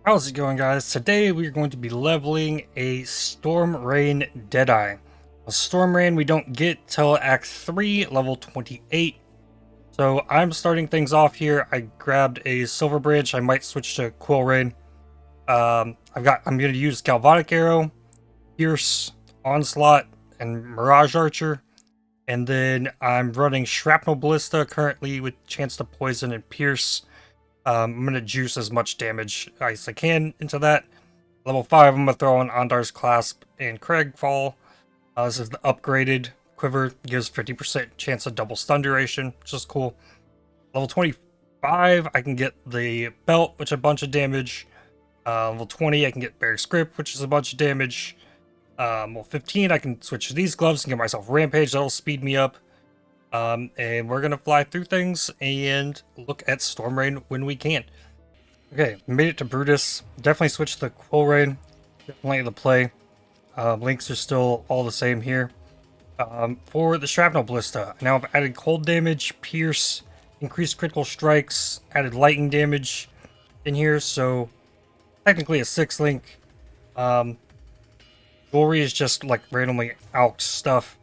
How's it going, guys? Today we're going to be leveling a Storm Rain Deadeye. A Storm Rain we don't get till Act 3, level 28. So I'm starting things off here. I grabbed a Silver Bridge. I might switch to Quill Rain. I'm going to use Galvanic Arrow, Pierce, Onslaught, and Mirage Archer. And then I'm running Shrapnel Ballista currently with chance to poison and pierce. I'm going to juice as much damage as I can into that. Level 5, I'm going to throw in Ondar's Clasp and Cragfall. This is the upgraded quiver. Gives 50% chance of double stun duration, which is cool. Level 25, I can get the belt, which is a bunch of damage. Level 20, I can get Barrier Script, which is a bunch of damage. Level 15, I can switch to these gloves and get myself Rampage. That'll speed me up. And we're gonna fly through things and look at Storm Rain when we can. Okay, made it to Brutus. Definitely switched to Quill Rain. Definitely the play. Links are still all the same here. For the Shrapnel Ballista, now I've added cold damage, pierce, increased critical strikes, added lightning damage in here, so technically a 6-link. Jewelry is just like randomly out stuff.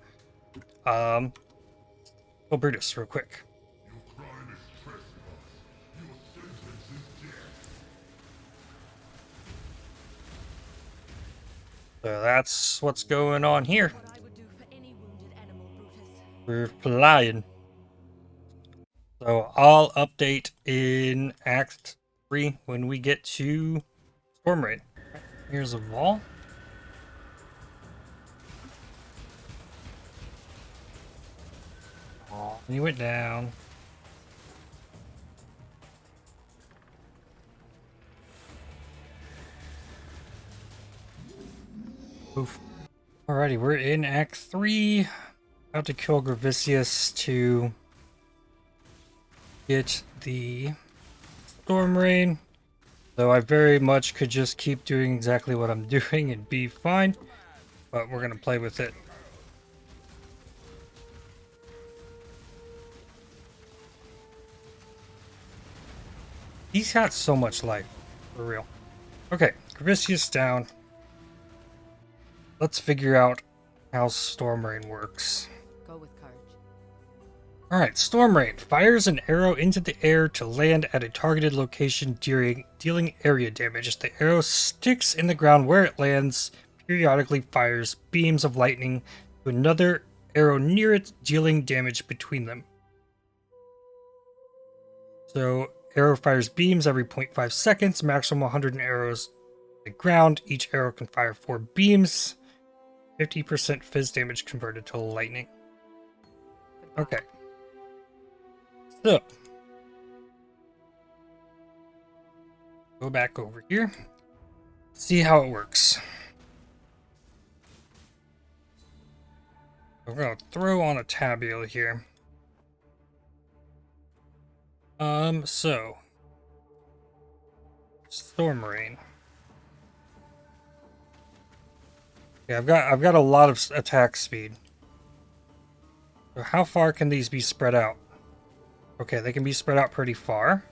Go Brutus real quick. So that's what's going on here. We're flying. So I'll update in Act 3 when we get to Storm Rain. Here's a wall. Oh, he went down. Oof. Alrighty, we're in Act 3. About to kill Gravicius to get the Storm Rain. Though I very much could just keep doing exactly what I'm doing and be fine. But we're going to play with it. He's got so much life, for real. Okay, Gravicius down. Let's figure out how Storm Rain works. Go with courage. Alright, Storm Rain fires an arrow into the air to land at a targeted location dealing area damage. If the arrow sticks in the ground where it lands, periodically fires beams of lightning to another arrow near it, dealing damage between them. So, arrow fires beams every 0.5 seconds, maximum 100 arrows on the ground. Each arrow can fire 4 beams. 50% fizz damage converted to lightning. Okay. So, go back over here. See how it works. We're going to throw on a tabule here. So Storm Rain. Yeah, I've got a lot of attack speed. So how far can these be spread out? Okay, they can be spread out pretty far.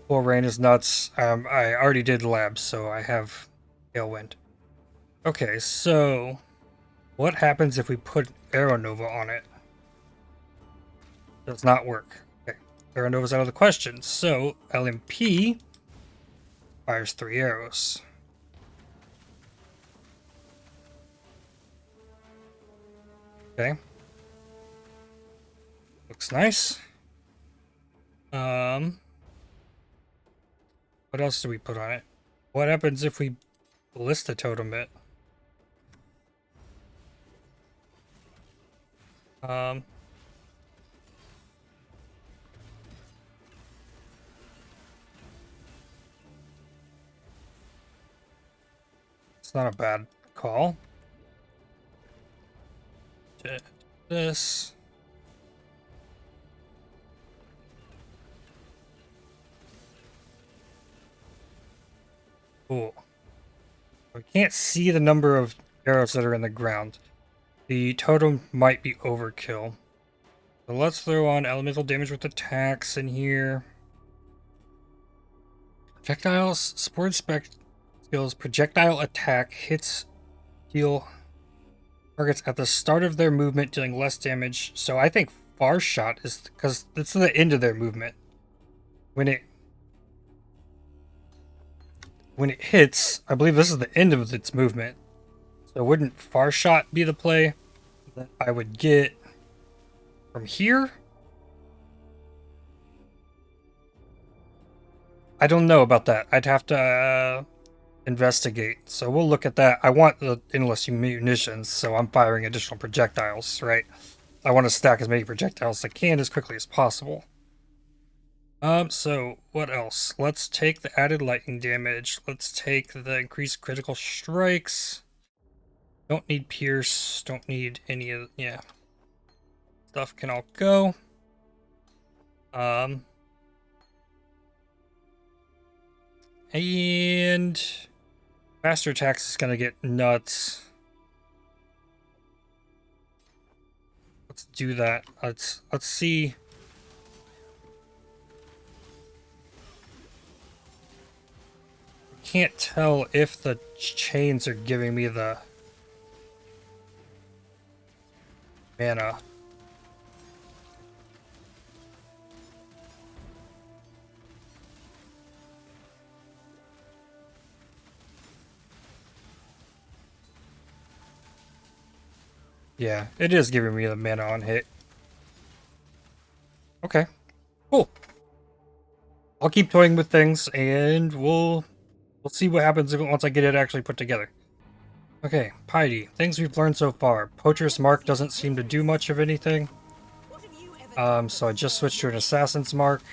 Quill Rain is nuts. I already did labs, so I have Tailwind. Okay, so what happens if we put Arrow Nova on it? Does not work. Okay, Arrow Nova's out of the question. So LMP fires 3 arrows. Okay. Looks nice. What else do we put on it? What happens if we Ballista Totem it? It's not a bad call. This. Cool. We can't see the number of arrows that are in the ground. The totem might be overkill. So let's throw on elemental damage with attacks in here. Projectiles, Sport Spec skills, projectile attack, hits, heal targets at the start of their movement, dealing less damage. So I think Far Shot is, because it's the end of their movement. When it hits, I believe this is the end of its movement. So wouldn't Far Shot be the play that I would get from here? I don't know about that. I'd have to investigate. So we'll look at that. I want the endless munitions, so I'm firing additional projectiles, right? I want to stack as many projectiles as I can as quickly as possible. So what else? Let's take the added lightning damage. Let's take the increased critical strikes. Don't need pierce. Don't need any of, yeah. Stuff can all go. And faster attacks is gonna get nuts. Let's do that. Let's see. Can't tell if the chains are giving me the mana. Yeah, it is giving me the mana on hit. Okay, cool. I'll keep toying with things, and we'll see what happens once I get it actually put together. Okay, Piety. Things we've learned so far. Poacher's Mark doesn't seem to do much of anything. So I just switched to an Assassin's Mark.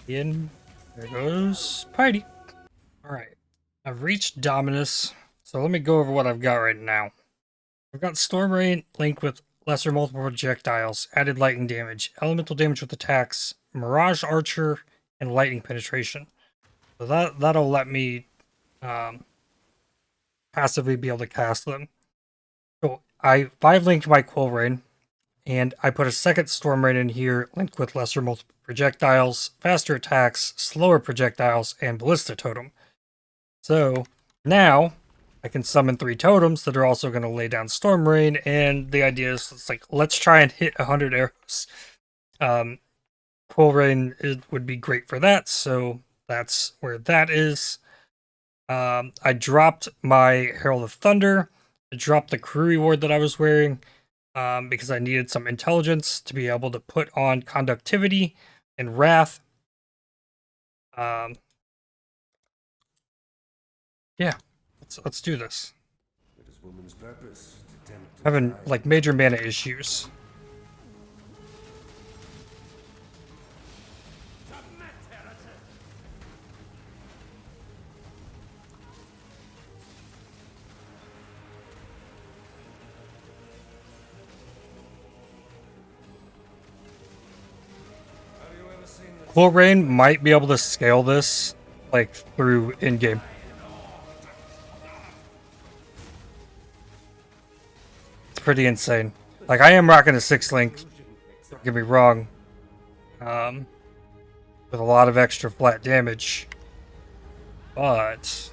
In. There goes Piety. Alright. I've reached Dominus, so let me go over what I've got right now. I've got Storm Rain linked with lesser multiple projectiles, added lightning damage, elemental damage with attacks, Mirage Archer, and lightning penetration. So that'll let me passively be able to cast them. So I 5-linked my Quill Rain, and I put a second Storm Rain in here, linked with lesser multiple projectiles, faster attacks, slower projectiles, and Ballista Totem. So now I can summon 3 totems that are also going to lay down Storm Rain, and the idea is it's like, let's try and hit 100 arrows. Quill Rain would be great for that, so that's where that is. I dropped my Herald of Thunder. I dropped the crew reward that I was wearing because I needed some intelligence to be able to put on conductivity and wrath. Yeah, let's do this. Having like major mana issues. Quill Rain might be able to scale this like through in-game. It's pretty insane. Like, I am rocking a 6-link, don't get me wrong. With a lot of extra flat damage. But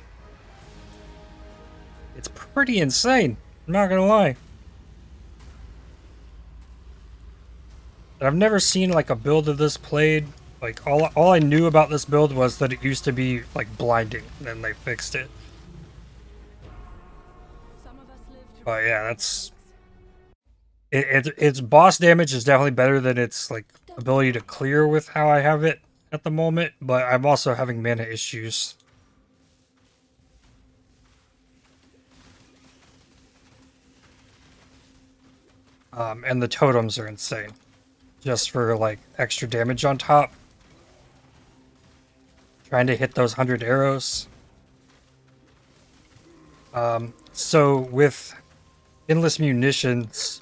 it's pretty insane. I'm not gonna lie. I've never seen like a build of this played. Like all I knew about this build was that it used to be like blinding, and then they fixed it. But yeah, that's its boss damage is definitely better than its like ability to clear with how I have it at the moment. But I'm also having mana issues. And the totems are insane, just for like extra damage on top. Trying to hit those 100 arrows. So with endless munitions,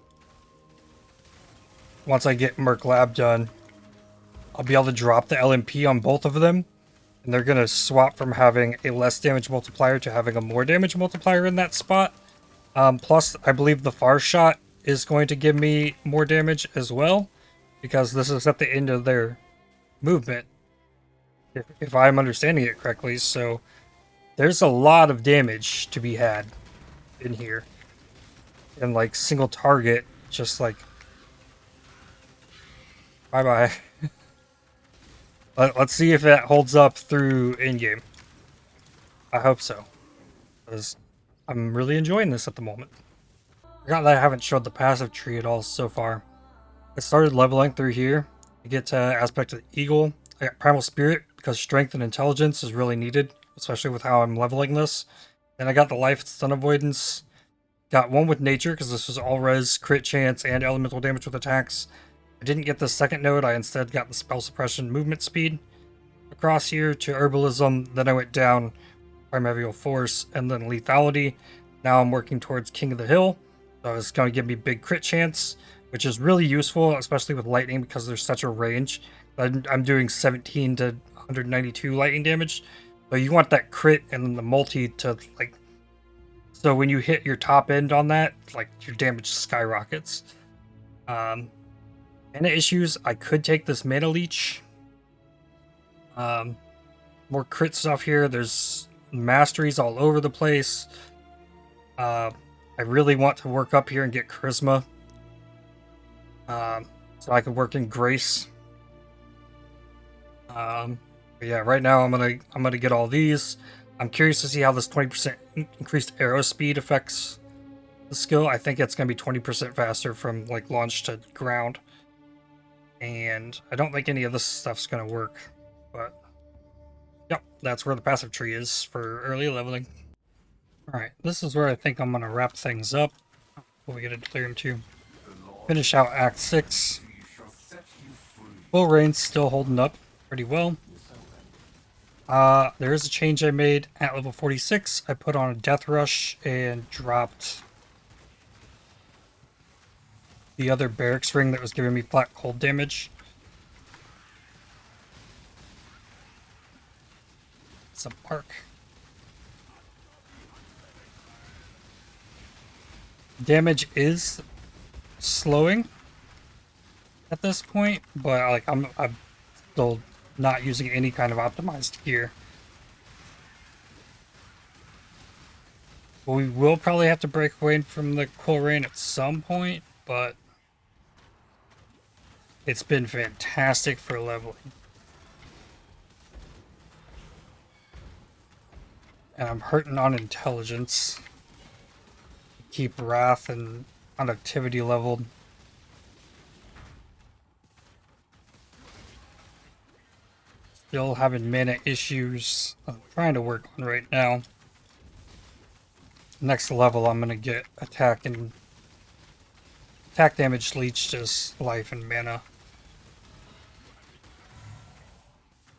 once I get Merc Lab done, I'll be able to drop the LMP on both of them, and they're gonna swap from having a less damage multiplier to having a more damage multiplier in that spot. Plus, I believe the Far Shot is going to give me more damage as well. because this is at the end of their movement, if I'm understanding it correctly. So there's a lot of damage to be had in here. And like single target, just like bye-bye. Let's see if that holds up through in-game. I hope so, because I'm really enjoying this at the moment. Forgot that I haven't showed the passive tree at all so far. I started leveling through here to get to Aspect of the Eagle. I got Primal Spirit because strength and intelligence is really needed, especially with how I'm leveling this. Then I got the Life Stun Avoidance. Got one with Nature because this was all res, crit chance, and elemental damage with attacks. I didn't get the second node, I instead got the Spell Suppression movement speed. Across here to Herbalism, then I went down Primeval Force, and then Lethality. Now I'm working towards King of the Hill, so it's going to give me big crit chance, which is really useful, especially with lightning because there's such a range. I'm doing 17 to 192 lightning damage, so you want that crit and then the multi to like. So when you hit your top end on that, like your damage skyrockets. Mana issues. I could take this Mana Leech. More crit stuff here. There's masteries all over the place. I really want to work up here and get charisma. So I can work in grace. But yeah, right now I'm gonna get all these. I'm curious to see how this 20% increased arrow speed affects the skill. I think it's gonna be 20% faster from like launch to ground. And I don't think any of this stuff's gonna work, but yep, that's where the passive tree is for early leveling. Alright, this is where I think I'm gonna wrap things up before we get into Delirium 2. Finish out Act 6. Full Rain's still holding up pretty well. There is a change I made at level 46. I put on a Death Rush and dropped the other barracks ring that was giving me flat cold damage. Some arc. Damage is slowing at this point, but like I'm still not using any kind of optimized gear. We will probably have to break away from the cool rain at some point, but it's been fantastic for leveling. And I'm hurting on intelligence. Keep wrath and conductivity leveled. Still having mana issues I'm trying to work on right now. Next level I'm gonna get attack damage leech as life and mana.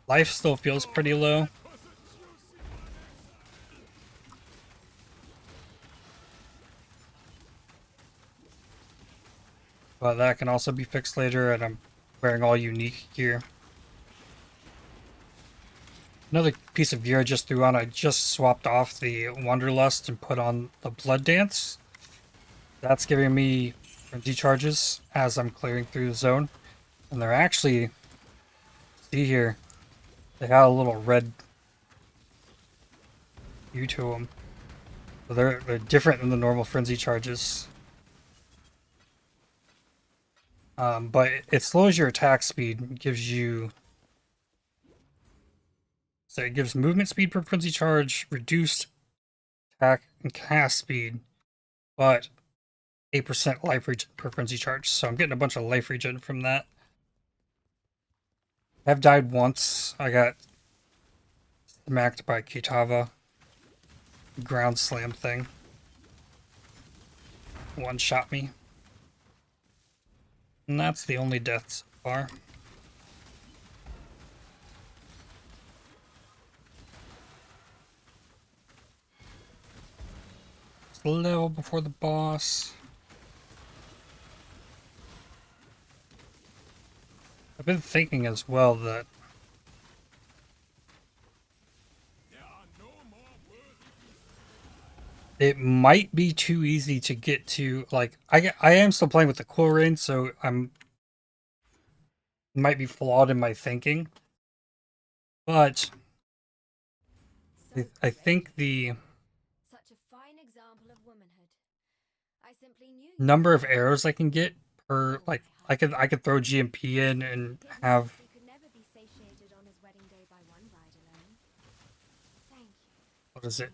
Life still feels pretty low. But that can also be fixed later, and I'm wearing all unique gear. Another piece of gear I just threw on, I just swapped off the Wanderlust and put on the Blood Dance. That's giving me frenzy charges as I'm clearing through the zone. And they're actually, see here, they got a little red hue to them. So they're different than the normal frenzy charges. But it slows your attack speed and gives you... So it gives movement speed per frenzy charge, reduced attack and cast speed, but 8% life regen per frenzy charge. So I'm getting a bunch of life regen from that. I've died once. I got smacked by Kitava. Ground slam thing. One shot me. And that's the only death so far. It's level before the boss. I've been thinking as well that it might be too easy to get to, like, I am still playing with the cool rain, so I'm might be flawed in my thinking, but I think the number of arrows I can get per, like, I could throw GMP in and have what is it,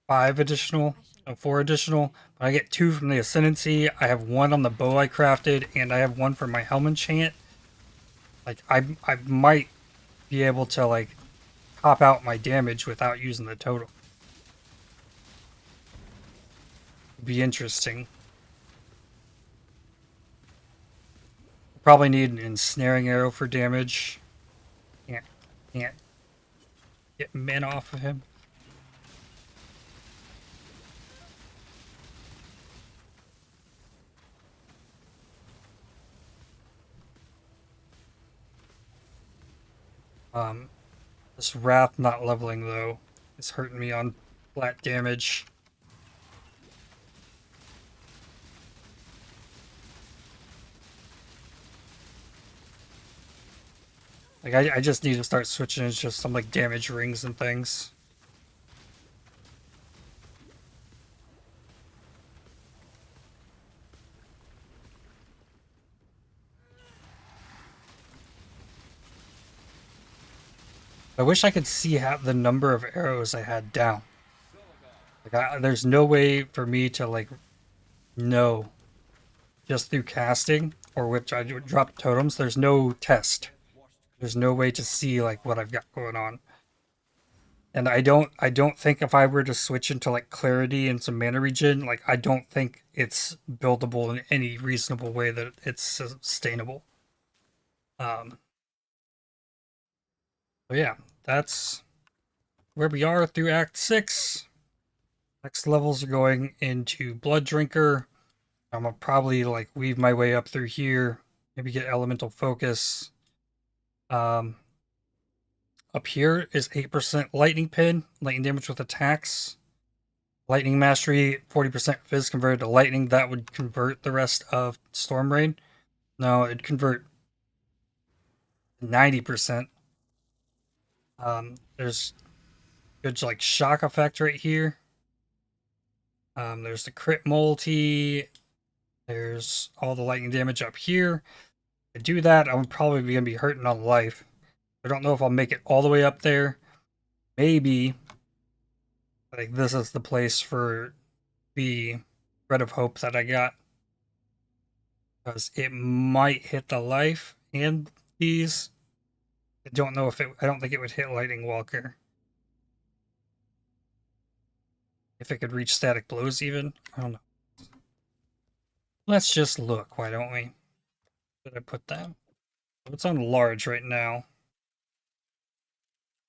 5 additional, 4 additional. But I get 2 from the Ascendancy. I have 1 on the bow I crafted, and I have 1 for my helm enchant. Like, I might be able to, like, top out my damage without using the totem. It'd be interesting. Probably need an ensnaring arrow for damage. Can't get men off of him. This Wrath not leveling though is hurting me on flat damage. Like, I just need to start switching into just some, like, damage rings and things. I wish I could see the number of arrows I had down. Like, there's no way for me to, like, know just through casting or which I drop totems. There's no test. There's no way to see, like, what I've got going on. And I don't think if I were to switch into, like, clarity and some mana regen, like, I don't think it's buildable in any reasonable way that it's sustainable. So yeah, that's where we are through Act 6. Next levels are going into Blood Drinker. I'm gonna probably, like, weave my way up through here. Maybe get Elemental Focus. Up here is 8% Lightning Pin, lightning damage with attacks. Lightning Mastery, 40% Fizz converted to Lightning. That would convert the rest of Storm Rain. No, it'd convert 90%. There's good, like, shock effect right here. There's the crit multi. There's all the lightning damage up here. If I do that, I'm probably going to be hurting on life. I don't know if I'll make it all the way up there. Maybe, like, this is the place for the Thread of Hope that I got. Because it might hit the life and these. I don't know if it, I don't think it would hit Lightning Walker. If it could reach static blows even. I don't know. Let's just look, why don't we? Did I put that? It's on large right now.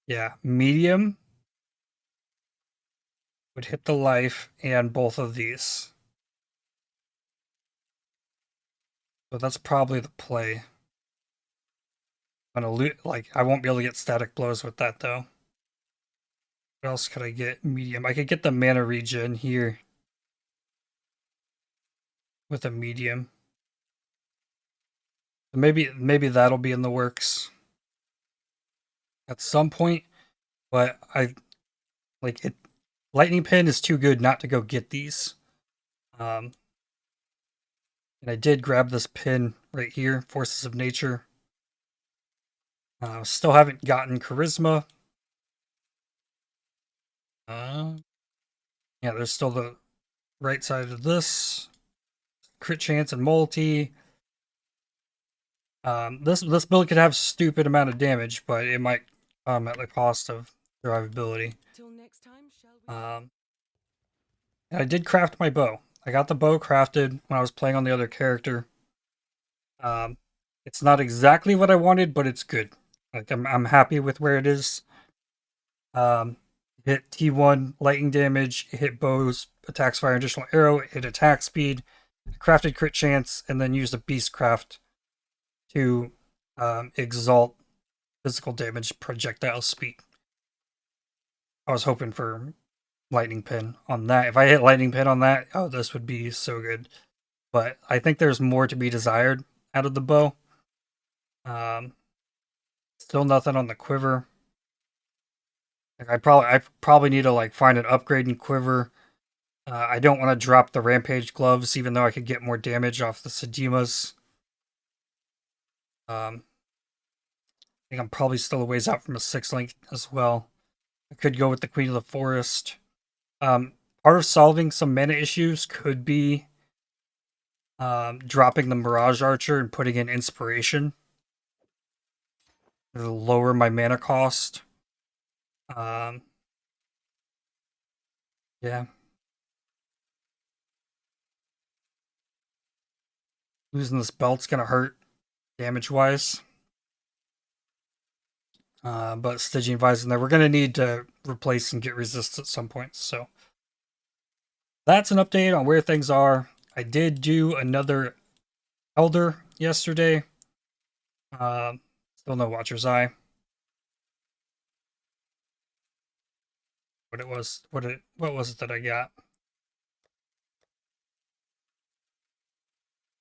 Yeah, medium would hit the life and both of these. So that's probably the play. I'm gonna like, I won't be able to get static blows with that though. What else could I get? Medium. I could get the mana regen here with a medium. Maybe that'll be in the works at some point, but I like it. Lightning Pin is too good not to go get these. And I did grab this pin right here, Forces of Nature. Still haven't gotten Charisma. Yeah, there's still the right side of this. Crit chance and multi. This build could have stupid amount of damage, but it might come at the cost of survivability. And I did craft my bow. I got the bow crafted when I was playing on the other character. It's not exactly what I wanted, but it's good. Like, I'm happy with where it is. Hit T1 lightning damage, hit bows, attacks fire additional arrow, hit attack speed, crafted crit chance, and then used a beast craft to exalt physical damage projectile speed. I was hoping for lightning pin on that. If I hit lightning pin on that, oh, this would be so good. But I think there's more to be desired out of the bow. Still nothing on the quiver. Like I probably need to like find an upgrading quiver. I don't want to drop the rampage gloves, even though I could get more damage off the Sedemas. I think I'm probably still a ways out from a 6-link as well. I could go with the Queen of the Forest. Part of solving some mana issues could be dropping the Mirage Archer and putting in Inspiration. It'll lower my mana cost. Yeah. Losing this belt's gonna hurt damage-wise. But Stygian Visor there, we're gonna need to replace and get resist at some point, so that's an update on where things are. I did do another Elder yesterday. Still no Watcher's Eye. What was it that I got?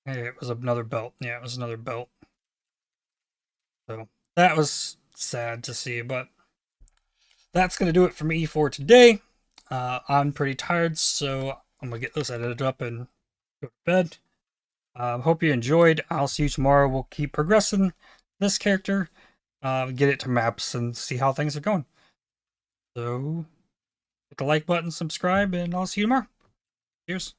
Hey, it was another belt. Yeah, it was another belt. So that was sad to see, but that's gonna do it for me for today. I'm pretty tired, so I'm gonna get this edited up and go to bed. Hope you enjoyed. I'll see you tomorrow. We'll keep progressing this character, get it to maps, and see how things are going. So hit the like button, subscribe, and I'll see you tomorrow. Cheers.